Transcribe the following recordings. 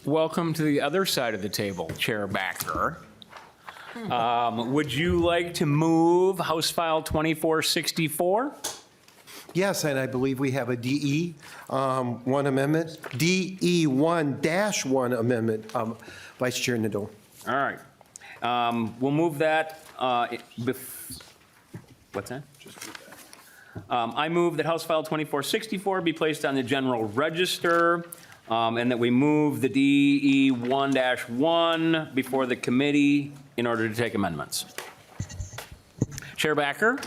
Welcome to the other side of the table, Chair Backer. Would you like to move House File 2464? Yes, and I believe we have a DE1 amendment, DE1-1 amendment, Vice Chair Nadeau. All right. We'll move that. What's that? I move that House File 2464 be placed on the general register, and that we move the DE1-1 before the committee in order to take amendments. Chair Backer,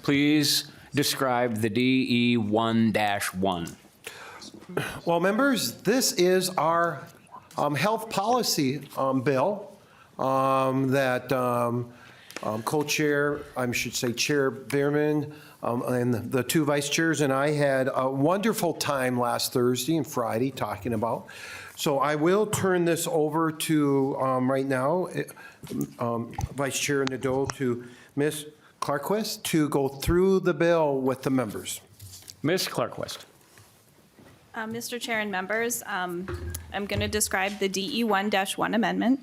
please describe the DE1-1. Well, members, this is our health policy bill that co-chair, I should say Chair Bierman, and the two vice chairs and I had a wonderful time last Thursday and Friday talking about. So I will turn this over to, right now, Vice Chair Nadeau, to Ms. Clarquist to go through the bill with the members. Ms. Clarquist. Mr. Chair and members, I'm going to describe the DE1-1 amendment.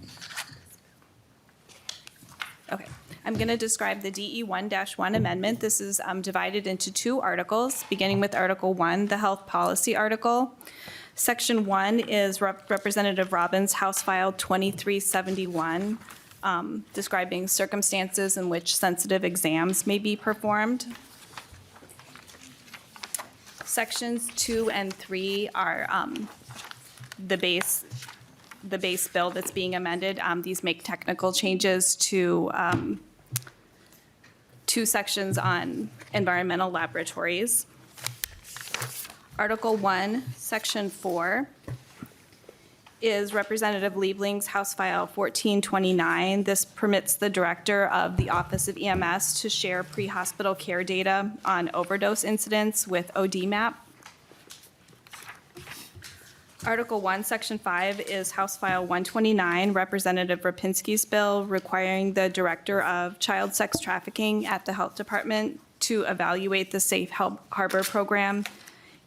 Okay. I'm going to describe the DE1-1 amendment. This is divided into two articles, beginning with Article 1, the Health Policy Article. Section 1 is Representative Robbins' House File 2371, describing circumstances in which sensitive exams may be performed. Sections 2 and 3 are the base bill that's being amended. These make technical changes to two sections on environmental laboratories. Article 1, Section 4 is Representative Liebling's House File 1429. This permits the director of the Office of EMS to share pre-hospital care data on overdose incidents with ODMAP. Article 1, Section 5 is House File 129, Representative Rapinski's bill requiring the Director of Child Sex Trafficking at the Health Department to evaluate the Safe Harbor program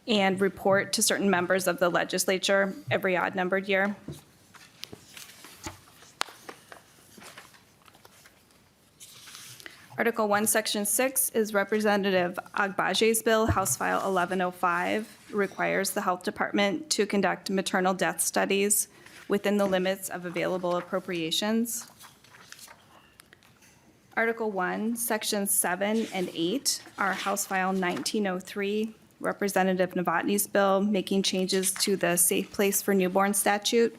and report to certain members of the legislature every odd-numbered year. Article 1, Section 6 is Representative Agbaje's bill, House File 1105, requires the Health Department to conduct maternal death studies within the limits of available appropriations. Article 1, Sections 7 and 8 are House File 1903, Representative Novotny's bill, making changes to the Safe Place for Newborn statute.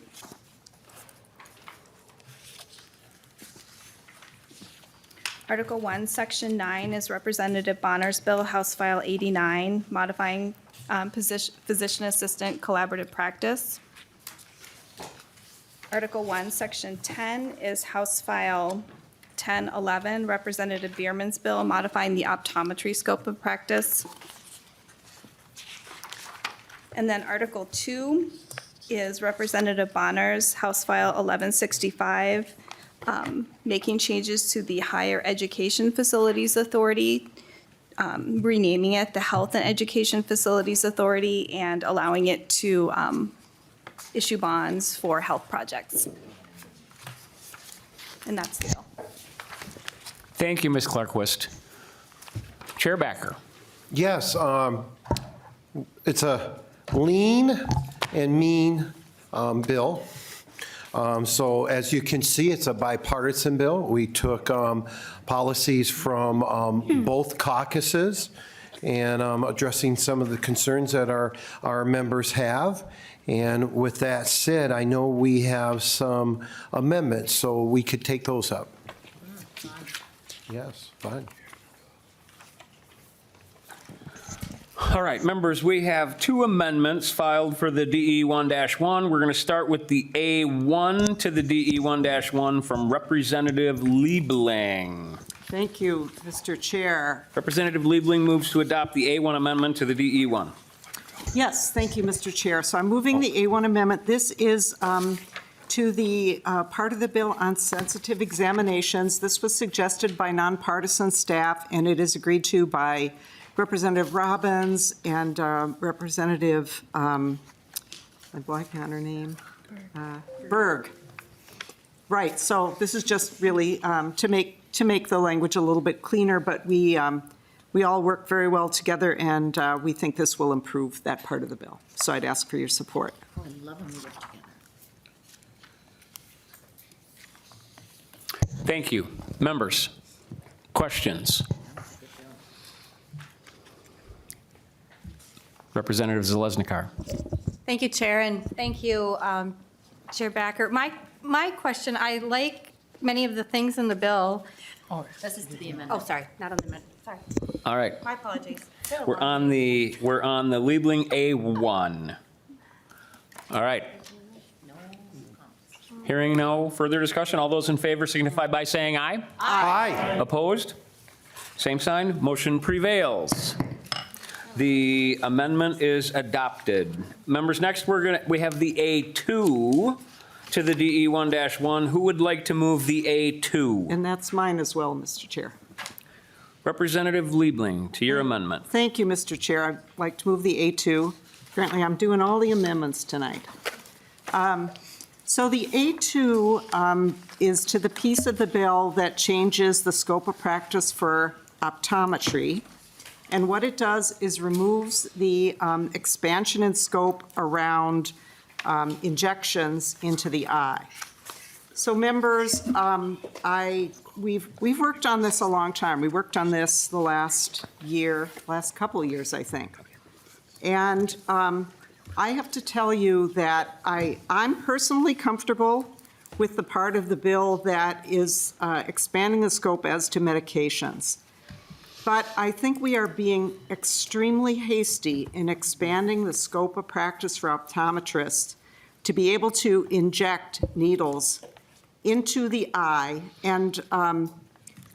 Article 1, Section 9 is Representative Bonner's bill, House File 89, modifying physician assistant collaborative practice. Article 1, Section 10 is House File 1011, Representative Bierman's bill, modifying the optometry scope of practice. And then Article 2 is Representative Bonner's House File 1165, making changes to the Higher Education Facilities Authority, renaming it the Health and Education Facilities Authority, and allowing it to issue bonds for health projects. And that's the bill. Thank you, Ms. Clarquist. Chair Backer. Yes, it's a lean and mean bill. So as you can see, it's a bipartisan bill. We took policies from both caucuses and addressing some of the concerns that our members have. And with that said, I know we have some amendments, so we could take those up. Yes, fine. All right, members, we have two amendments filed for the DE1-1. We're going to start with the A1 to the DE1-1 from Representative Liebling. Thank you, Mr. Chair. Representative Liebling moves to adopt the A1 amendment to the DE1. Yes, thank you, Mr. Chair. So I'm moving the A1 amendment. This is to the part of the bill on sensitive examinations. This was suggested by nonpartisan staff, and it is agreed to by Representative Robbins and Representative, I blank on her name. Berg. Right, so this is just really to make the language a little bit cleaner, but we all work very well together, and we think this will improve that part of the bill. So I'd ask for your support. Oh, I love when we work together. Thank you. Members, questions? Representative Zalesnikar. Thank you, Chair, and thank you, Chair Backer. My question, I like many of the things in the bill. Oh, this is to the amendment. Oh, sorry, not on the amendment, sorry. All right. My apologies. We're on the labeling A1. All right. Hearing no further discussion, all those in favor signify by saying aye. Aye. Opposed? Same sign. Motion prevails. The amendment is adopted. Members, next we have the A2 to the DE 1-1. Who would like to move the A2? And that's mine as well, Mr. Chair. Representative Liebling, to your amendment. Thank you, Mr. Chair. I'd like to move the A2. Apparently, I'm doing all the amendments tonight. So the A2 is to the piece of the bill that changes the scope of practice for optometry. And what it does is removes the expansion in scope around injections into the eye. So members, we've worked on this a long time. We worked on this the last couple of years, I think. And I have to tell you that I'm personally comfortable with the part of the bill that is expanding the scope as to medications. But I think we are being extremely hasty in expanding the scope of practice for optometrists to be able to inject needles into the eye. And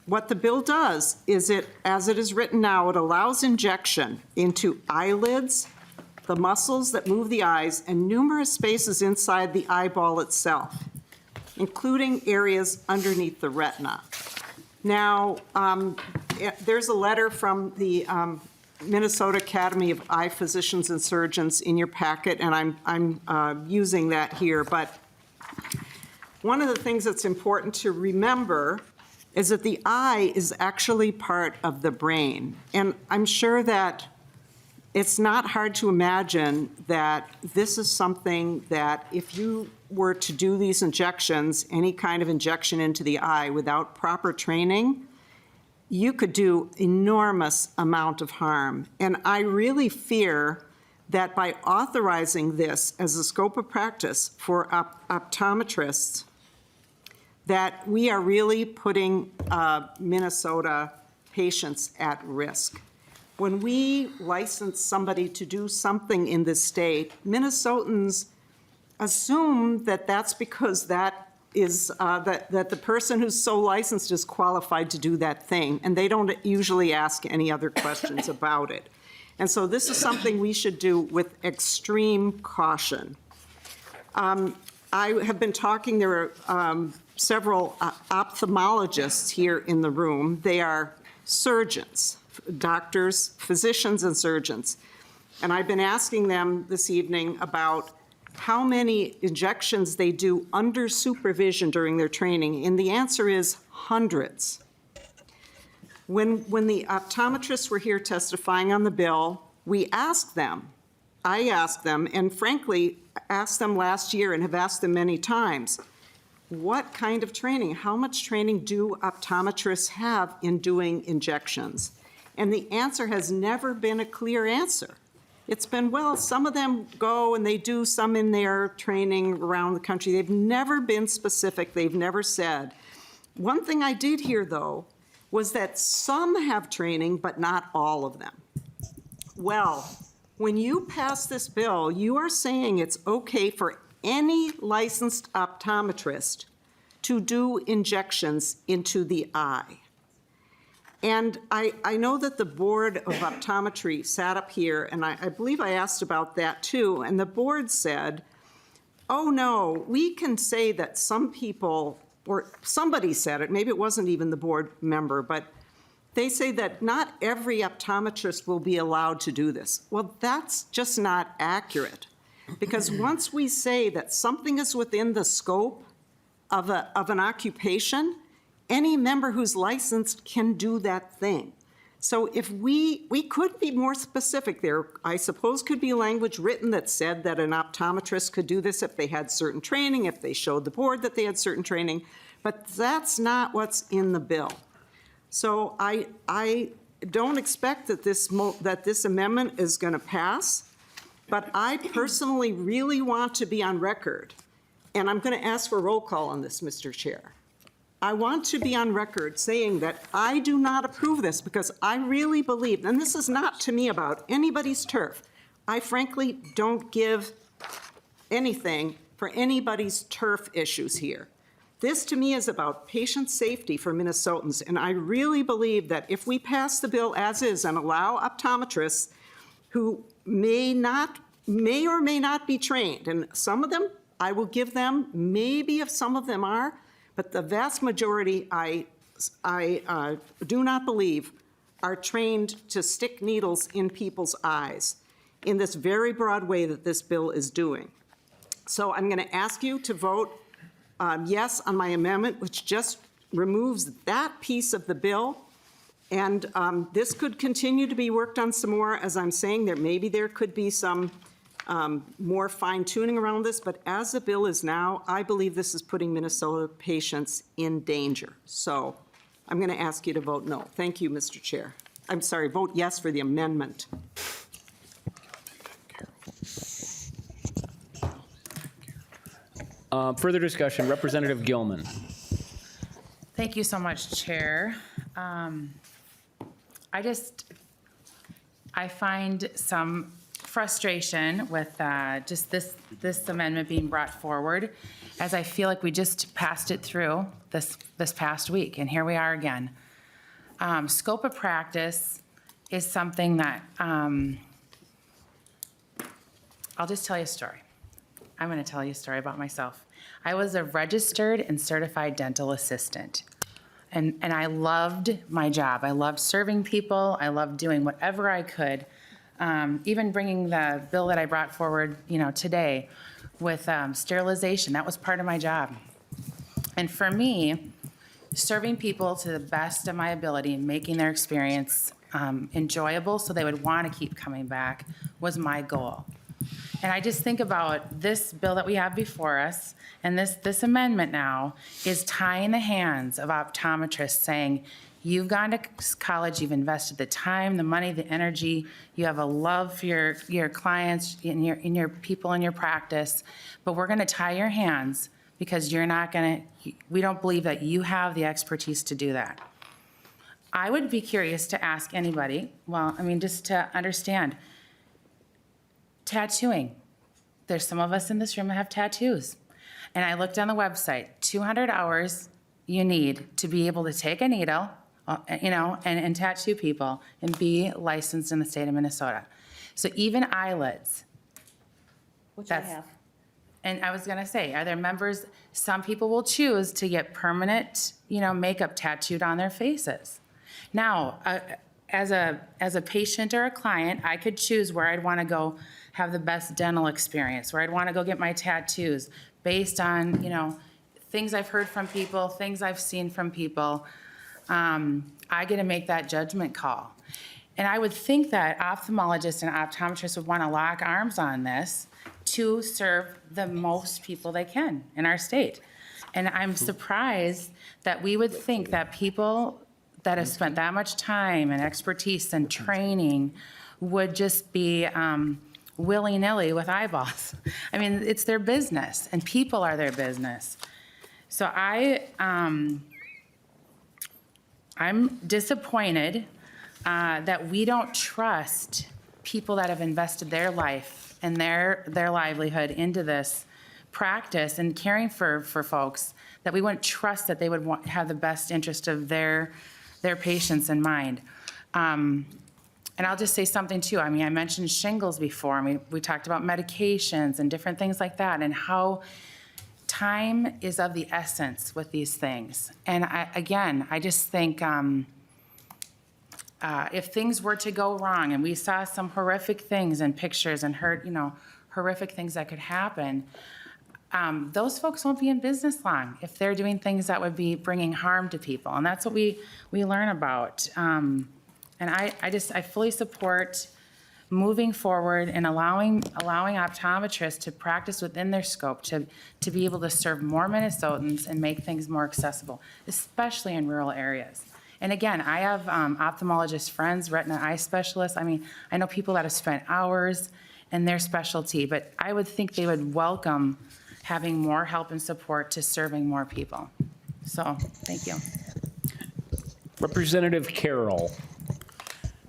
what the bill does is as it is written now, it allows injection into eyelids, the muscles that move the eyes, and numerous spaces inside the eyeball itself, including areas underneath the retina. Now, there's a letter from the Minnesota Academy of Eye Physicians and Surgeons in your packet, and I'm using that here. But one of the things that's important to remember is that the eye is actually part of the brain. And I'm sure that it's not hard to imagine that this is something that if you were to do these injections, any kind of injection into the eye without proper training, you could do enormous amount of harm. And I really fear that by authorizing this as a scope of practice for optometrists, that we are really putting Minnesota patients at risk. When we license somebody to do something in this state, Minnesotans assume that that's because that the person who's so licensed is qualified to do that thing, and they don't usually ask any other questions about it. And so this is something we should do with extreme caution. I have been talking, there are several ophthalmologists here in the room. They are surgeons, doctors, physicians, and surgeons. And I've been asking them this evening about how many injections they do under supervision during their training, and the answer is hundreds. When the optometrists were here testifying on the bill, I asked them, and frankly, asked them last year and have asked them many times, what kind of training, how much training do optometrists have in doing injections? And the answer has never been a clear answer. It's been, well, some of them go and they do some in their training around the country. They've never been specific. They've never said. One thing I did hear, though, was that some have training, but not all of them. Well, when you pass this bill, you are saying it's okay for any licensed optometrist to do injections into the eye. And I know that the Board of Optometry sat up here, and I believe I asked about that too, and the board said, oh no, we can say that some people, or somebody said it, maybe it wasn't even the board member, but they say that not every optometrist will be allowed to do this. Well, that's just not accurate. Because once we say that something is within the scope of an occupation, any member who's licensed can do that thing. So if we could be more specific there, I suppose could be language written that said that an optometrist could do this if they had certain training, if they showed the board that they had certain training, but that's not what's in the bill. So I don't expect that this amendment is going to pass, but I personally really want to be on record, and I'm going to ask for a roll call on this, Mr. Chair. I want to be on record saying that I do not approve this because I really believe, and this is not to me about anybody's turf. I frankly don't give anything for anybody's turf issues here. This to me is about patient safety for Minnesotans, and I really believe that if we pass the bill as is and allow optometrists who may or may not be trained, and some of them I will give them, maybe if some of them are, but the vast majority, I do not believe, are trained to stick needles in people's eyes in this very broad way that this bill is doing. So I'm going to ask you to vote yes on my amendment, which just removes that piece of the bill. And this could continue to be worked on some more. As I'm saying, maybe there could be some more fine-tuning around this, but as the bill is now, I believe this is putting Minnesota patients in danger. So I'm going to ask you to vote no. Thank you, Mr. Chair. I'm sorry, vote yes for the amendment. Further discussion, Representative Gilman. Thank you so much, Chair. I find some frustration with just this amendment being brought forward, as I feel like we just passed it through this past week, and here we are again. Scope of practice is something that, I'll just tell you a story. I'm going to tell you a story about myself. I was a registered and certified dental assistant, and I loved my job. I loved serving people. I loved doing whatever I could. Even bringing the bill that I brought forward, today with sterilization, that was part of my job. And for me, serving people to the best of my ability and making their experience enjoyable so they would want to keep coming back was my goal. And I just think about this bill that we have before us, and this amendment now is tying the hands of optometrists, saying, you've gone to college, you've invested the time, the money, the energy, you have a love for your clients and your people in your practice, but we're going to tie your hands because we don't believe that you have the expertise to do that. I would be curious to ask anybody, just to understand, tattooing. There's some of us in this room that have tattoos. And I looked on the website, 200 hours you need to be able to take a needle, and tattoo people and be licensed in the state of Minnesota. So even eyelids. Which I have. And I was gonna say, are there members, some people will choose to get permanent, makeup tattooed on their faces. Now, as a patient or a client, I could choose where I'd wanna go have the best dental experience, where I'd wanna go get my tattoos based on, things I've heard from people, things I've seen from people. I get to make that judgment call. And I would think that ophthalmologists and optometrists would want to lock arms on this to serve the most people they can in our state. And I'm surprised that we would think that people that have spent that much time and expertise and training would just be willy-nilly with eyeballs. I mean, it's their business, and people are their business. So I'm disappointed that we don't trust people that have invested their life and their livelihood into this practice and caring for folks, that we wouldn't trust that they would have the best interest of their patients in mind. And I'll just say something too. I mentioned shingles before. We talked about medications and different things like that, and how time is of the essence with these things. And I just think if things were to go wrong, and we saw some horrific things in pictures and heard horrific things that could happen, those folks won't be in business long if they're doing things that would be bringing harm to people. And that's what we learn about. And I fully support moving forward and allowing optometrists to practice within their scope, to be able to serve more Minnesotans and make things more accessible, especially in rural areas. And again, I have ophthalmologist friends, retina eye specialists. I mean, I know people that have spent hours in their specialty, but I would think they would welcome having more help and support to serving more people. So, thank you. Representative Carroll.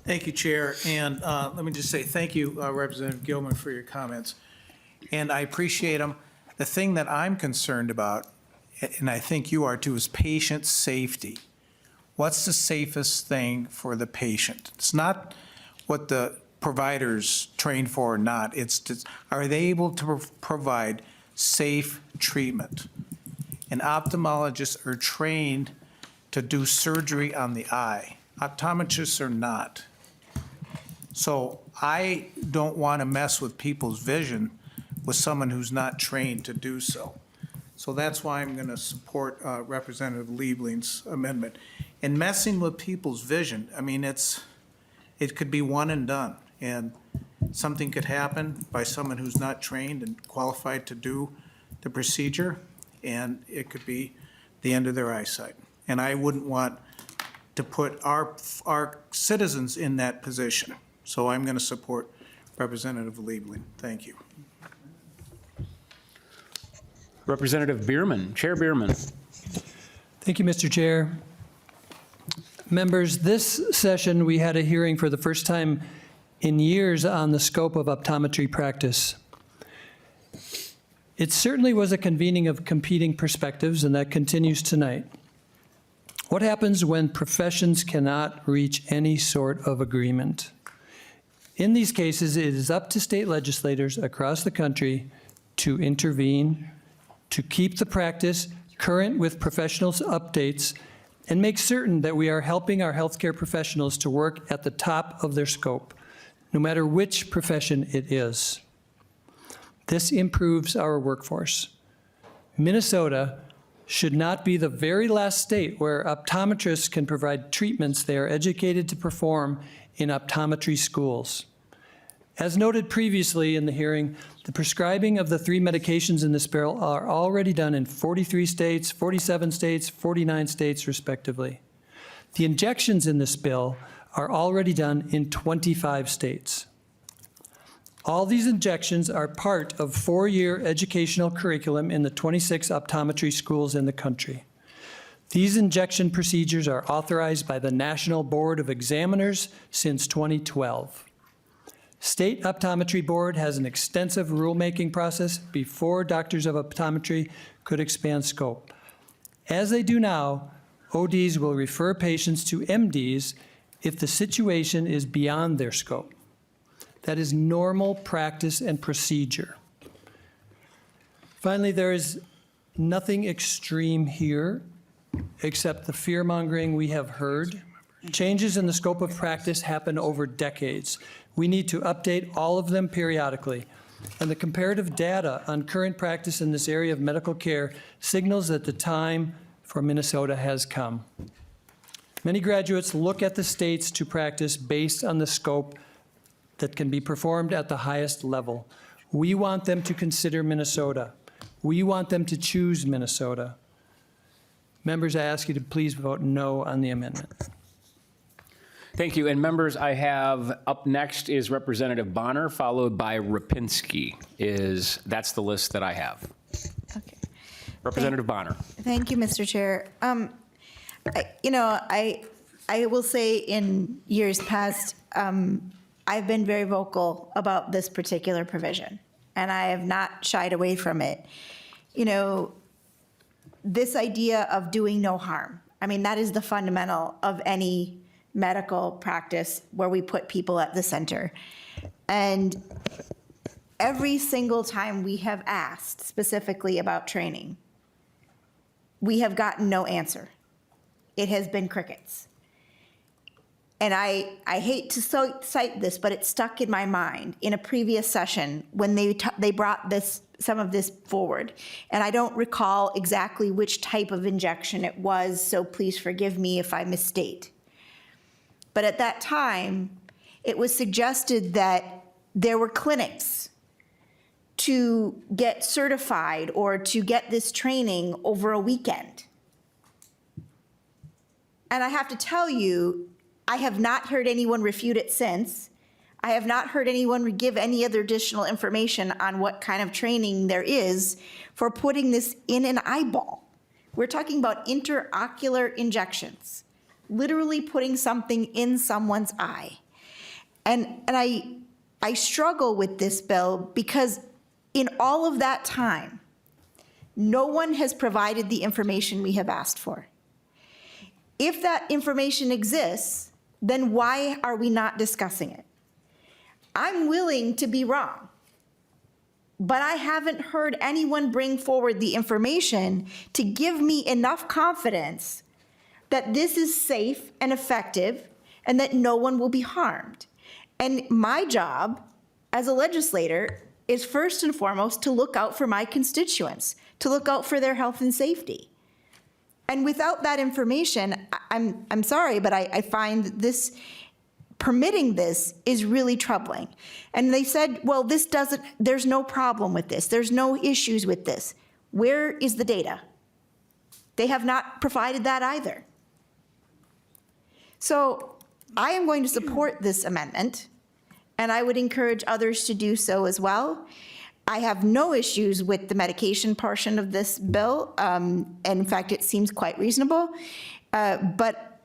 Thank you, Chair. And let me just say thank you, Representative Gilman, for your comments. And I appreciate them. The thing that I'm concerned about, and I think you are too, is patient safety. What's the safest thing for the patient? It's not what the provider's trained for or not. It's just, are they able to provide safe treatment? And ophthalmologists are trained to do surgery on the eye. Optometrists are not. So I don't want to mess with people's vision with someone who's not trained to do so. So that's why I'm going to support Representative Liebling's amendment. And messing with people's vision, I mean, it could be one and done. And something could happen by someone who's not trained and qualified to do the procedure, and it could be the end of their eyesight. And I wouldn't want to put our citizens in that position. So I'm going to support Representative Liebling. Thank you. Representative Bierman, Chair Bierman. Thank you, Mr. Chair. Members, this session, we had a hearing for the first time in years on the scope of optometry practice. It certainly was a convening of competing perspectives, and that continues tonight. What happens when professions cannot reach any sort of agreement? In these cases, it is up to state legislators across the country to intervene, to keep the practice current with professionals' updates, and make certain that we are helping our healthcare professionals to work at the top of their scope, no matter which profession it is. This improves our workforce. Minnesota should not be the very last state where optometrists can provide treatments they are educated to perform in optometry schools. As noted previously in the hearing, the prescribing of the 3 medications in this bill are already done in 43 states, 47 states, 49 states, respectively. The injections in this bill are already done in 25 states. All these injections are part of 4-year educational curriculum in the 26 optometry schools in the country. These injection procedures are authorized by the National Board of Examiners since 2012. State Optometry Board has an extensive rulemaking process before doctors of optometry could expand scope. As they do now, ODs will refer patients to MDs if the situation is beyond their scope. That is normal practice and procedure. Finally, there is nothing extreme here except the fear-mongering we have heard. Changes in the scope of practice happen over decades. We need to update all of them periodically. And the comparative data on current practice in this area of medical care signals that the time for Minnesota has come. Many graduates look at the states to practice based on the scope that can be performed at the highest level. We want them to consider Minnesota. We want them to choose Minnesota. Members, I ask you to please vote no on the amendment. Thank you. And members, I have up next is Representative Bonner, followed by Rapinski. That's the list that I have. Okay. Representative Bonner. Thank you, Mr. Chair. I will say in years past, I've been very vocal about this particular provision, and I have not shied away from it. You know, this idea of doing no harm, I mean, that is the fundamental of any medical practice where we put people at the center. And every single time we have asked specifically about training, we have gotten no answer. It has been crickets. and I hate to cite this, but it stuck in my mind in a previous session when they brought some of this forward. And I don't recall exactly which type of injection it was, so please forgive me if I misstate. But at that time, it was suggested that there were clinics to get certified or to get this training over a weekend. And I have to tell you, I have not heard anyone refute it since. I have not heard anyone give any other additional information on what kind of training there is for putting this in an eyeball. We're talking about intraocular injections, literally putting something in someone's eye. And I struggle with this bill because in all of that time, no one has provided the information we have asked for. If that information exists, then why are we not discussing it? I'm willing to be wrong, but I haven't heard anyone bring forward the information to give me enough confidence that this is safe and effective and that no one will be harmed. And my job as a legislator is first and foremost to look out for my constituents, to look out for their health and safety. And without that information, I'm sorry, but I find this, permitting this is really troubling. And they said, well, there's no problem with this. There's no issues with this. Where is the data? They have not provided that either. So I am going to support this amendment, and I would encourage others to do so as well. I have no issues with the medication portion of this bill. And in fact, it seems quite reasonable. But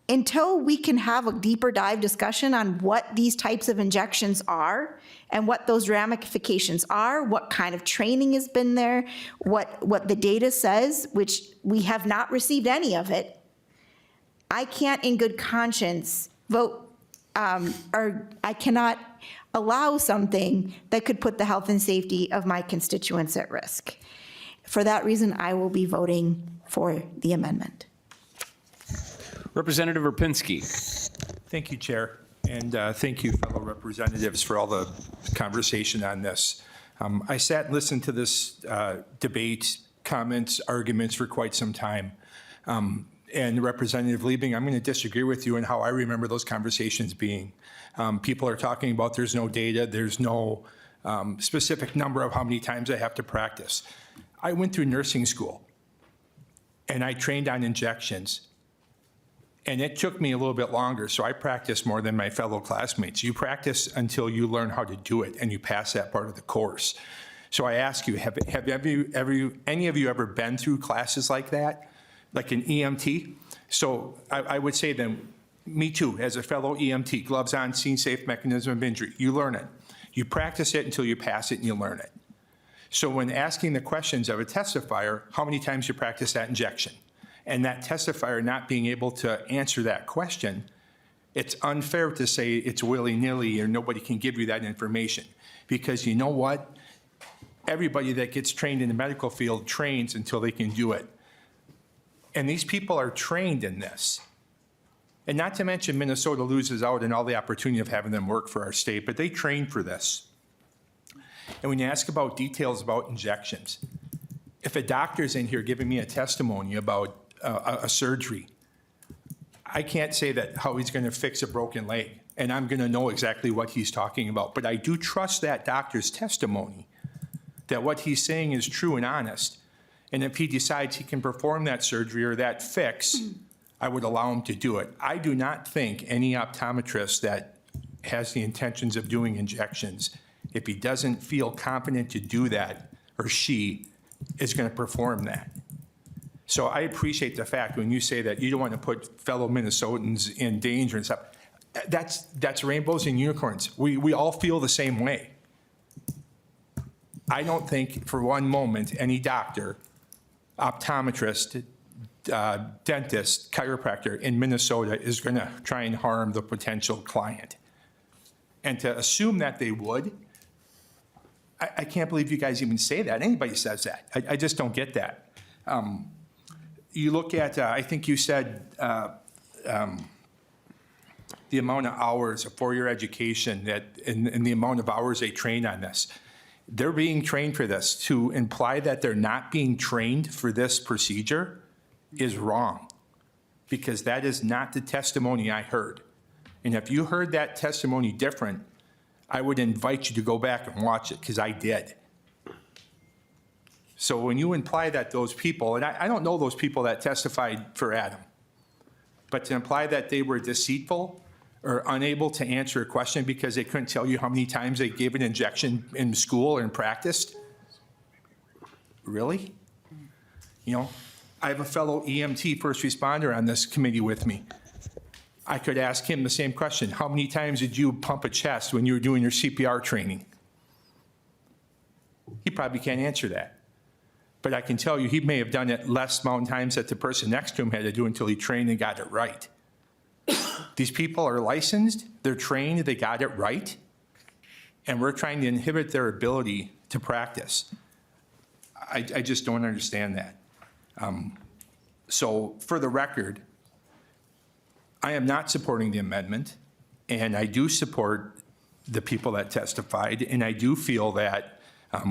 until we can have a deeper dive discussion on what these types of injections are and what those ramifications are, what kind of training has been there, what the data says, which we have not received any of it, I can't in good conscience vote, or I cannot allow something that could put the health and safety of my constituents at risk. For that reason, I will be voting for the amendment. Representative Rapinski. Thank you, Chair, and thank you, fellow representatives, for all the conversation on this. I sat and listened to this debate, comments, arguments for quite some time. And Representative Liebing, I'm going to disagree with you in how I remember those conversations being. People are talking about there's no data, there's no specific number of how many times I have to practice. I went through nursing school, and I trained on injections. And it took me a little bit longer, so I practiced more than my fellow classmates. You practice until you learn how to do it, and you pass that part of the course. So I ask you, have any of you ever been through classes like that, like an EMT? So I would say then, me too, as a fellow EMT, gloves on, scene safe, mechanism of injury, you learn it. You practice it until you pass it and you learn it. So when asking the questions of a testifier, how many times you practice that injection? And that testifier not being able to answer that question, it's unfair to say it's willy-nilly or nobody can give you that information. Because you know what? Everybody that gets trained in the medical field trains until they can do it. And these people are trained in this. And not to mention Minnesota loses out on all the opportunity of having them work for our state, but they train for this. And when you ask about details about injections, if a doctor's in here giving me a testimony about a surgery, I can't say that how he's going to fix a broken leg, and I'm going to know exactly what he's talking about. But I do trust that doctor's testimony, that what he's saying is true and honest. And if he decides he can perform that surgery or that fix, I would allow him to do it. I do not think any optometrist that has the intentions of doing injections, if he doesn't feel confident to do that, or she, is going to perform that. So I appreciate the fact when you say that you don't want to put fellow Minnesotans in danger and stuff. That's rainbows and unicorns. We all feel the same way. I don't think for one moment any doctor, optometrist, dentist, chiropractor in Minnesota is going to try and harm the potential client. And to assume that they would, I can't believe you guys even say that. Anybody says that. I just don't get that. You look at, I think you said the amount of hours, a four-year education, and the amount of hours they train on this. They're being trained for this. To imply that they're not being trained for this procedure is wrong, because that is not the testimony I heard. And if you heard that testimony different, I would invite you to go back and watch it, because I did. So when you imply that those people, and I don't know those people that testified for Adam, but to imply that they were deceitful or unable to answer a question because they couldn't tell you how many times they gave an injection in school or in practice, really? You know, I have a fellow EMT first responder on this committee with me. I could ask him the same question. How many times did you pump a chest when you were doing your CPR training? He probably can't answer that. But I can tell you, he may have done it less amount of times that the person next to him had to do until he trained and got it right. These people are licensed, they're trained, they got it right, and we're trying to inhibit their ability to practice. I just don't understand that. So for the record, I am not supporting the amendment, and I do support the people that testified, and I do feel that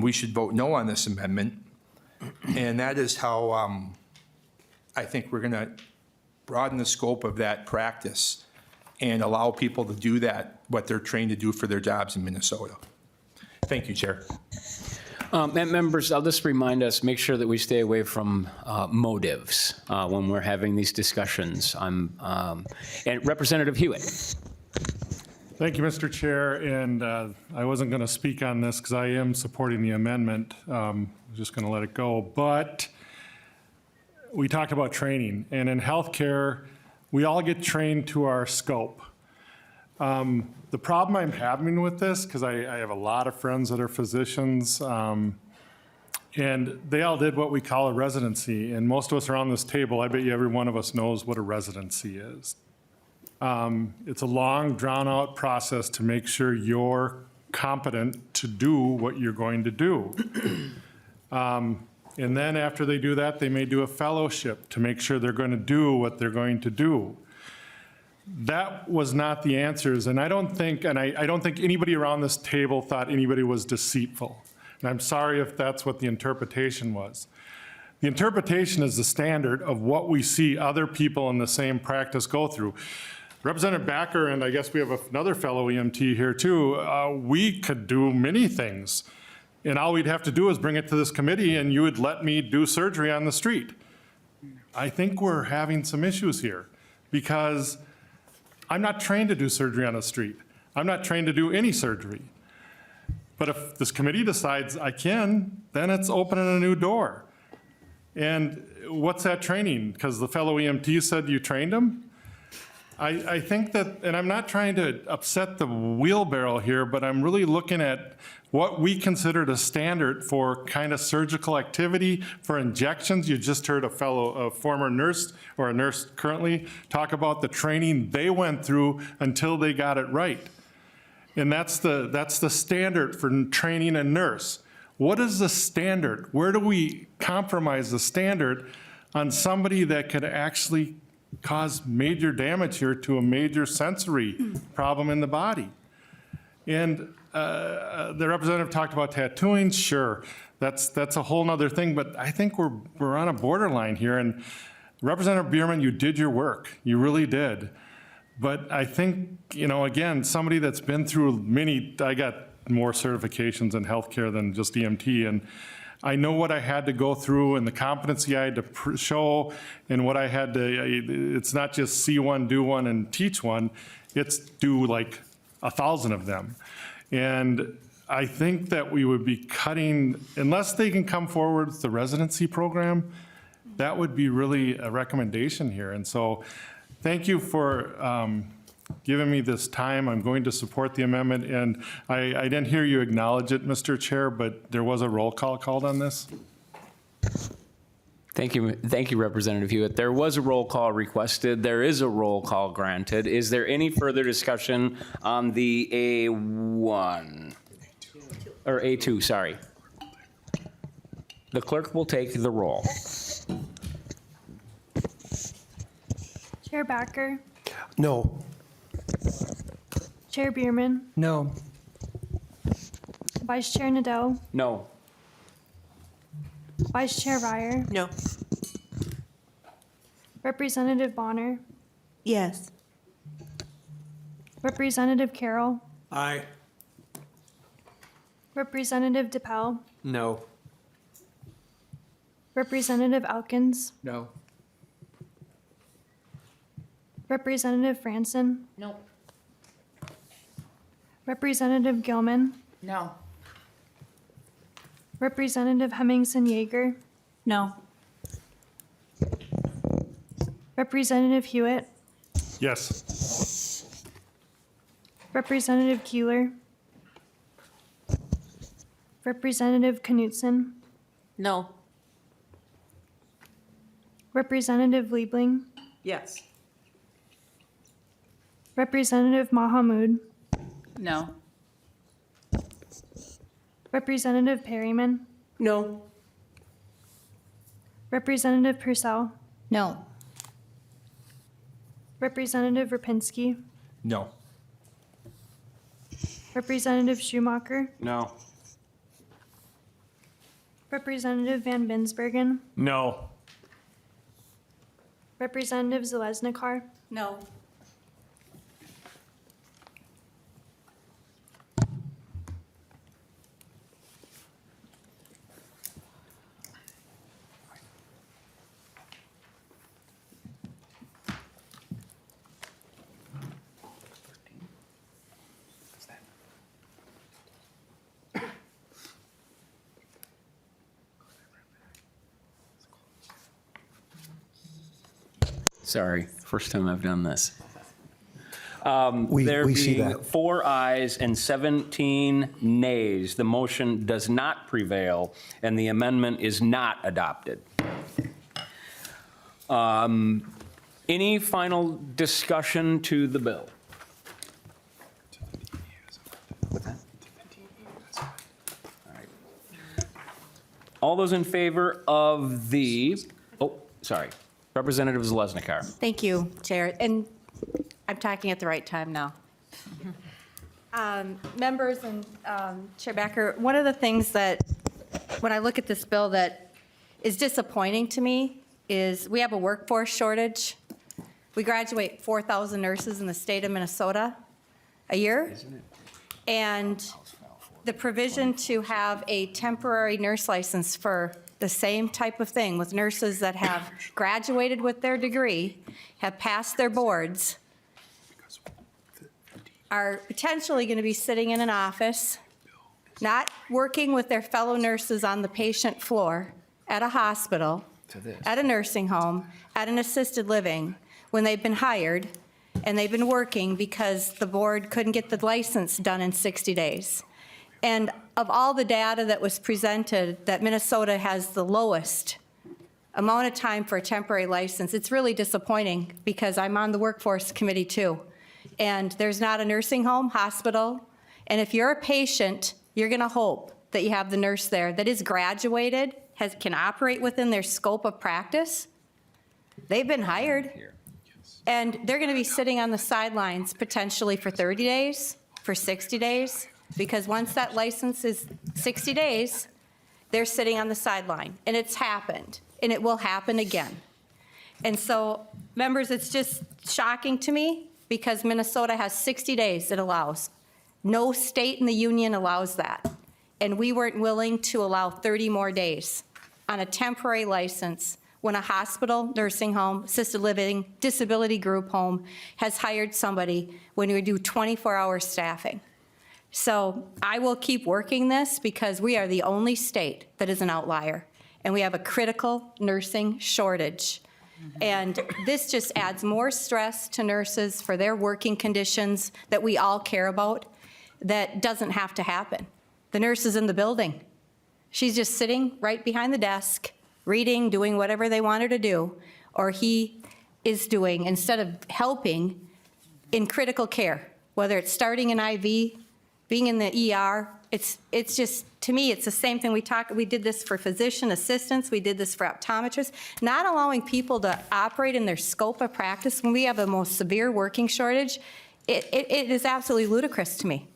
we should vote no on this amendment. And that is how I think we're going to broaden the scope of that practice and allow people to do that, what they're trained to do for their jobs in Minnesota. Thank you, Chair. Members, I'll just remind us, make sure that we stay away from motives when we're having these discussions. And Representative Hewitt. Thank you, Mr. Chair, and I wasn't going to speak on this because I am supporting the amendment. I'm just going to let it go. But we talked about training, and in healthcare, we all get trained to our scope. The problem I'm having with this, because I have a lot of friends that are physicians, and they all did what we call a residency, and most of us around this table, I bet you every one of us knows what a residency is. It's a long, drawn-out process to make sure you're competent to do what you're going to do. And then after they do that, they may do a fellowship to make sure they're going to do what they're going to do. That was not the answers, and I don't think anybody around this table thought anybody was deceitful. And I'm sorry if that's what the interpretation was. The interpretation is the standard of what we see other people in the same practice go through. Representative Backer, and I guess we have another fellow EMT here too, we could do many things. And all we'd have to do is bring it to this committee and you would let me do surgery on the street. I think we're having some issues here because I'm not trained to do surgery on the street. I'm not trained to do any surgery. But if this committee decides I can, then it's opening a new door. And what's that training? Because the fellow EMT said you trained him? I think that, and I'm not trying to upset the wheelbarrow here, but I'm really looking at what we considered a standard for kind of surgical activity for injections. You just heard a former nurse or a nurse currently talk about the training they went through until they got it right. And that's the standard for training a nurse. What is the standard? Where do we compromise the standard on somebody that could actually cause major damage here to a major sensory problem in the body? And the representative talked about tattooing. Sure, that's a whole nother thing, but I think we're on a borderline here. And Representative Bierman, you did your work. You really did. But I think, again, somebody that's been through I got more certifications in healthcare than just EMT, and I know what I had to go through and the competency I had to show and what I had to, it's not just see one, do one, and teach one, it's do like 1,000 of them. And I think that we would be cutting, unless they can come forward with the residency program, that would be really a recommendation here. And so thank you for giving me this time. I'm going to support the amendment, and I didn't hear you acknowledge it, Mr. Chair, but there was a roll call called on this. Thank you, Representative Hewitt. There was a roll call requested. There is a roll call granted. Is there any further discussion on the A1? Or A2, sorry. The clerk will take the roll. Chair Backer, No. Chair Bierman, No. Vice Chair Nadeau, No. Vice Chair Ryer, No. Representative Bonner, Yes. Representative Carroll, Aye. Representative DePel, No. Representative Elkins, No. Representative Franson, No. Representative Gilman, No. Representative Hemmingson Yeager, No. Representative Hewitt, Yes. Representative Keeler, Representative Knutson, No. Representative Liebling, Yes. Representative Mahamud, No. Representative Perryman, No. Representative Purcell, No. Representative Rapinski, No. Representative Schumacher, No. Representative Van Binsbergen, No. Representative Zeleznikar, No. Sorry, first time I've done this. We There see being that. 4 ayes and 17 nays, the motion does not prevail, and the amendment is not adopted. Any final discussion to the bill? All those in favor of the, oh, sorry, Representative Zeleznikar. Thank you, Chair. And I'm talking at the right time now. Members and Chair Backer, one of the things that, when I look at this bill that is disappointing to me is we have a workforce shortage. We graduate 4,000 nurses in the state of Minnesota a year. And the provision to have a temporary nurse license for the same type of thing with nurses that have graduated with their degree, have passed their boards, are potentially going to be sitting in an office, not working with their fellow nurses on the patient floor at a hospital, at a nursing home, at an assisted living, when they've been hired and they've been working because the board couldn't get the license done in 60 days. And of all the data that was presented, that Minnesota has the lowest amount of time for a temporary license, it's really disappointing because I'm on the workforce committee too. And there's not a nursing home, hospital, and if you're a patient, you're gonna hope that you have the nurse there that is graduated, can operate within their scope of practice. They've been hired. And they're gonna be sitting on the sidelines potentially for 30 days, for 60 days, because once that license is 60 days, they're sitting on the sideline. And it's happened, and it will happen again. And so, members, it's just shocking to me because Minnesota has 60 days it allows. No state in the union allows that. And we weren't willing to allow 30 more days on a temporary license when a hospital, nursing home, assisted living, disability group home has hired somebody when we do 24-hour staffing. So I will keep working this because we are the only state that is an outlier, and we have a critical nursing shortage. And this just adds more stress to nurses for their working conditions that we all care about that doesn't have to happen. The nurse is in the building. She's just sitting right behind the desk, reading, doing whatever they want her to do, or he is doing, instead of helping in critical care, whether it's starting an IV, being in the ER. It's just, to me, it's the same thing. We did this for physician assistants, we did this for optometrists, not allowing people to operate in their scope of practice when we have the most severe working shortage It is absolutely ludicrous to me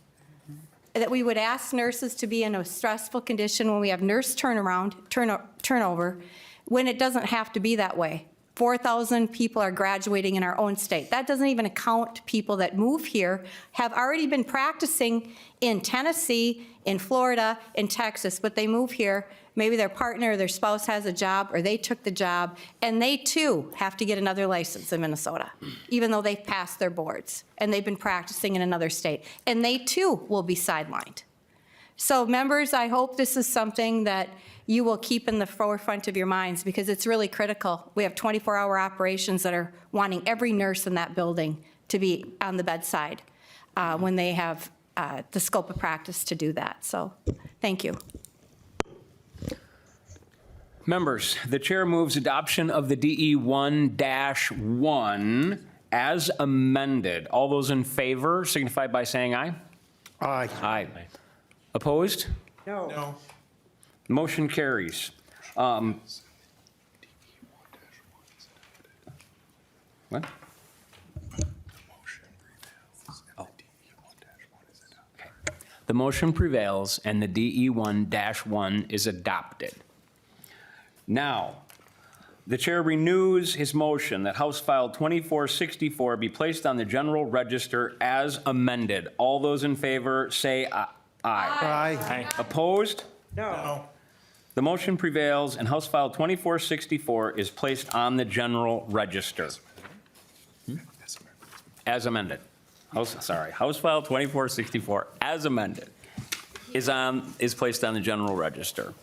that we would ask nurses to be in a stressful condition when we have nurse turnover, when it doesn't have to be that way. 4,000 people are graduating in our own state. That doesn't even account people that move here, have already been practicing in Tennessee, in Florida, in Texas, but they move here, maybe their partner or their spouse has a job, or they took the job, and they too have to get another license in Minnesota, even though they've passed their boards, and they've been practicing in another state, and they too will be sidelined. So members, I hope this is something that you will keep in the forefront of your minds, because it's really critical. We have 24-hour operations that are wanting every nurse in that building to be on the bedside when they have the scope of practice to do that. So, thank you. Members, the chair moves adoption of the DE1-1 as amended. All those in favor signify by saying aye. Aye. Aye. Opposed? No. Motion carries. What? Oh. Okay. The motion prevails and the DE1-1 is adopted. Now, the chair renews his motion that House File 2464 be placed on the general register as amended. All those in favor say aye. Aye. Opposed? No. The motion prevails, and House File 2464 is placed on the general register. As amended. House File 2464, as amended, is placed on the general register.